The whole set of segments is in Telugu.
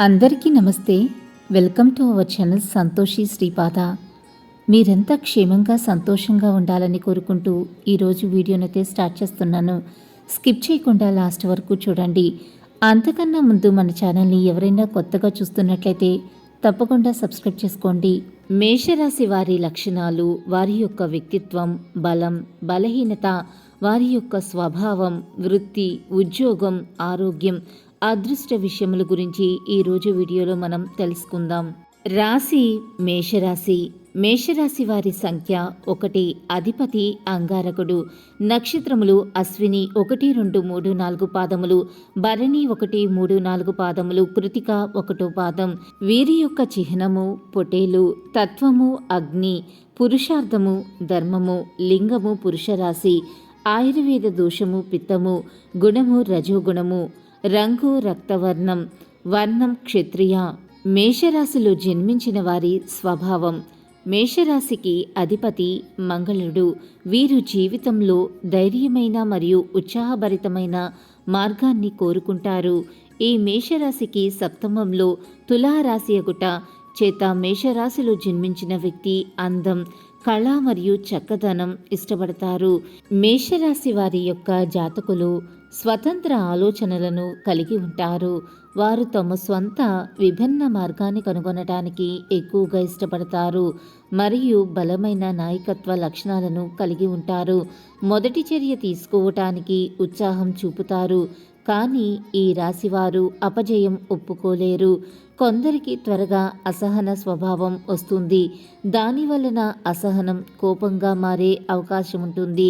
అందరికీ నమస్తే. Welcome to our channel Santoshi Sripada. మీరంతా క్షేమంగా సంతోషంగా ఉండాలని కోరుకుంటూ ఈరోజు వీడియోనైతే స్టార్ట్ చేస్తున్నాను. స్కిప్ చేయకుండా లాస్ట్ వరకు చూడండి. అంతకన్నా ముందు మన ఛానల్ని ఎవరైనా కొత్తగా చూస్తున్నట్లయితే తప్పకుండా సబ్స్క్రైబ్ చేసుకోండి. మేషరాశి వారి లక్షణాలు, వారి యొక్క వ్యక్తిత్వం, బలం, బలహీనత, వారి యొక్క స్వభావం, వృత్తి, ఉద్యోగం, ఆరోగ్యం, అదృష్ట విషయముల గురించి ఈరోజు వీడియోలో మనం తెలుసుకుందాం. రాశి మేషరాశి. మేషరాశి వారి సంఖ్య 1, అధిపతి అంగారకుడు. నక్షత్రములు అశ్విని 1, 2, 3, 4 పాదములు, భరణి 1, 3, 4 పాదములు, కృతిక 1 పాదం. వీరి యొక్క చిహ్నము పొటేలు. తత్వము అగ్ని. పురుషార్థము ధర్మము. లింగము పురుషరాశి. ఆయుర్వేద దోషము పిత్తము. గుణము రజోగుణము. రంగు రక్తవర్ణం. వర్ణం క్షత్రియ. మేషరాశిలో జన్మించిన వారి స్వభావం. మేషరాశికి అధిపతి మంగళుడు. వీరు జీవితంలో ధైర్యమైన మరియు ఉత్సాహభరితమైన మార్గాన్ని కోరుకుంటారు. ఈ మేషరాశికి సప్తమంలో తులారాశి అగుట చేత మేషరాశిలో జన్మించిన వ్యక్తి అందం, కళ మరియు చక్కదనం ఇష్టపడతారు. మేషరాశి వారి యొక్క జాతకులు స్వతంత్ర ఆలోచనలను కలిగి ఉంటారు. వారు తమ స్వంత విభిన్న మార్గాన్ని కనుగొనడానికి ఎక్కువగా ఇష్టపడతారు మరియు బలమైన నాయకత్వ లక్షణాలను కలిగి ఉంటారు. మొదటి చర్య తీసుకోవటానికి ఉత్సాహం చూపుతారు, కానీ ఈ రాశివారు అపజయం ఒప్పుకోలేరు. కొందరికి త్వరగా అసహన స్వభావం వస్తుంది. దానివలన అసహనం కోపంగా మారే అవకాశం ఉంటుంది.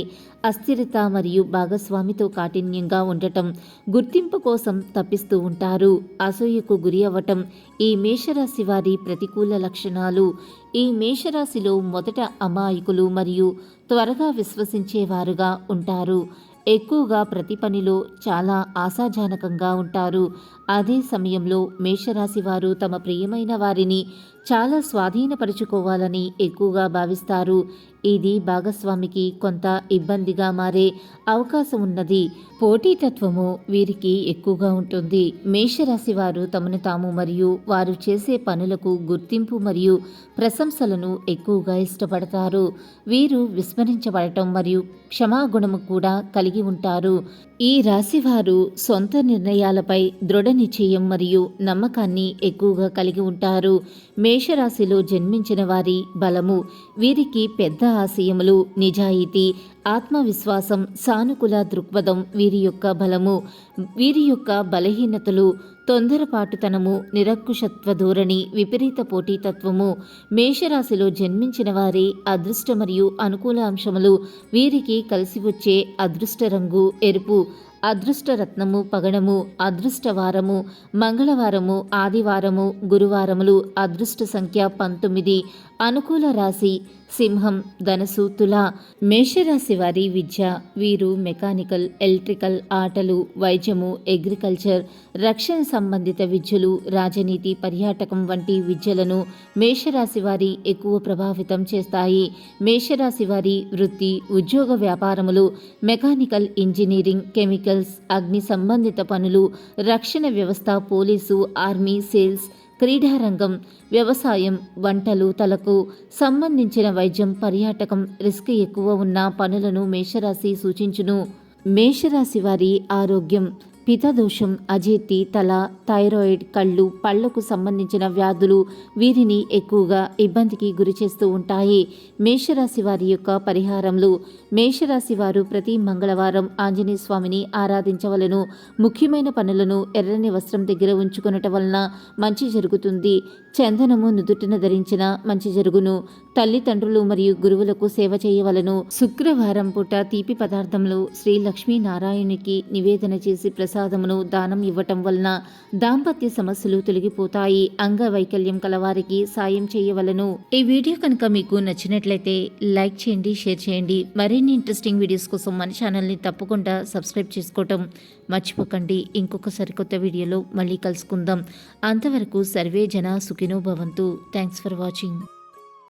అస్థిరత మరియు భాగస్వామితో కాఠిన్యంగా ఉండటం, గుర్తింపు కోసం తప్పిస్తూ ఉంటారు. అసూయకు గురి అవ్వటం ఈ మేషరాశి వారి ప్రతికూల లక్షణాలు. ఈ మేషరాశిలో మొదట అమాయకులు మరియు త్వరగా విశ్వసించేవారుగా ఉంటారు. ఎక్కువగా ప్రతి పనిలో చాలా ఆశాజనకంగా ఉంటారు. అదే సమయంలో మేషరాశి వారు తమ ప్రియమైన వారిని చాలా స్వాధీనపరుచుకోవాలని ఎక్కువగా భావిస్తారు. ఇది భాగస్వామికి కొంత ఇబ్బందిగా మారే అవకాశం ఉన్నది. పోటీతత్వము వీరికి ఎక్కువగా ఉంటుంది. మేషరాశి వారు తమను తాము మరియు వారు చేసే పనులకు గుర్తింపు మరియు ప్రశంసలను ఎక్కువగా ఇష్టపడతారు. వీరు విస్మరించబడటం మరియు క్షమాగుణము కూడా కలిగి ఉంటారు. ఈ రాశివారు సొంత నిర్ణయాలపై దృఢ నిశ్చయం మరియు నమ్మకాన్ని ఎక్కువగా కలిగి ఉంటారు. మేషరాశిలో జన్మించిన వారి బలము. వీరికి పెద్ద ఆశయములు, నిజాయితీ, ఆత్మవిశ్వాసం, సానుకూల దృక్పథం వీరి యొక్క బలము. వీరి యొక్క బలహీనతలు తొందరపాటుతనము, నిరక్కుశత్వ ధోరణి, విపరీత పోటీతత్వము. మేషరాశిలో జన్మించిన వారి అదృష్ట మరియు అనుకూల అంశములు. వీరికి కలిసి వచ్చే అదృష్ట రంగు ఎరుపు. అదృష్ట రత్నము పగడము. అదృష్ట వారము మంగళవారము, ఆదివారము, గురువారములు. అదృష్ట సంఖ్య 19. అనుకూల రాశి సింహం, ధనసు, తుల. మేషరాశి వారి విద్య. వీరు మెకానికల్, ఎలక్ట్రికల్, ఆటలు, వైద్యము, అగ్రికల్చర్, రక్షణ సంబంధిత విద్యలు, రాజనీతి, పర్యాటకం వంటి విద్యలను మేషరాశి వారి ఎక్కువ ప్రభావితం చేస్తాయి. మేషరాశి వారి వృత్తి, ఉద్యోగ వ్యాపారములు, మెకానికల్ ఇంజనీరింగ్, కెమికల్స్, అగ్ని సంబంధిత పనులు, రక్షణ వ్యవస్థ, పోలీసు, ఆర్మీ, సేల్స్, క్రీడారంగం, వ్యవసాయం, వంటలు, తలకు సంబంధించిన వైద్యం, పర్యాటకం, రిస్క్ ఎక్కువ ఉన్న పనులను మేషరాశి సూచించును. మేషరాశి వారి ఆరోగ్యం. పితదోషం, అజీర్తి, తల, థైరాయిడ్, కళ్ళు, పళ్లకు సంబంధించిన వ్యాధులు వీరిని ఎక్కువగా ఇబ్బందికి గురి చేస్తూ ఉంటాయి. మేషరాశి వారి యొక్క పరిహారములు. మేషరాశి వారు ప్రతి మంగళవారం ఆంజనేయ స్వామిని ఆరాధించవలను. ముఖ్యమైన పనులను ఎర్రని వస్త్రం దగ్గర ఉంచుకొనటం వలన మంచి జరుగుతుంది. చందనము నుదుటిన ధరించిన మంచి జరుగును. తల్లిదండ్రులు మరియు గురువులకు సేవ చేయవలను. శుక్రవారం పూట తీపి పదార్థములు శ్రీ లక్ష్మీనారాయణునికి నివేదన చేసి ప్రసాదమును దానం ఇవ్వటం వలన దాంపత్య సమస్యలు తొలగిపోతాయి. అంగవైకల్యం కలవారికి సాయం చేయవలను. ఈ వీడియో కనుక మీకు నచ్చినట్లయితే లైక్ చేయండి, షేర్ చేయండి. మరిన్ని ఇంట్రెస్టింగ్ వీడియోస్ కోసం మన ఛానల్ని తప్పకుండా సబ్స్క్రైబ్ చేసుకోవటం మర్చిపోకండి. ఇంకొక సరికొత్త వీడియోలో మళ్ళీ కలుసుకుందాం. అంతవరకు సర్వే జన సుఖినో భవంతు. Thanks for watching.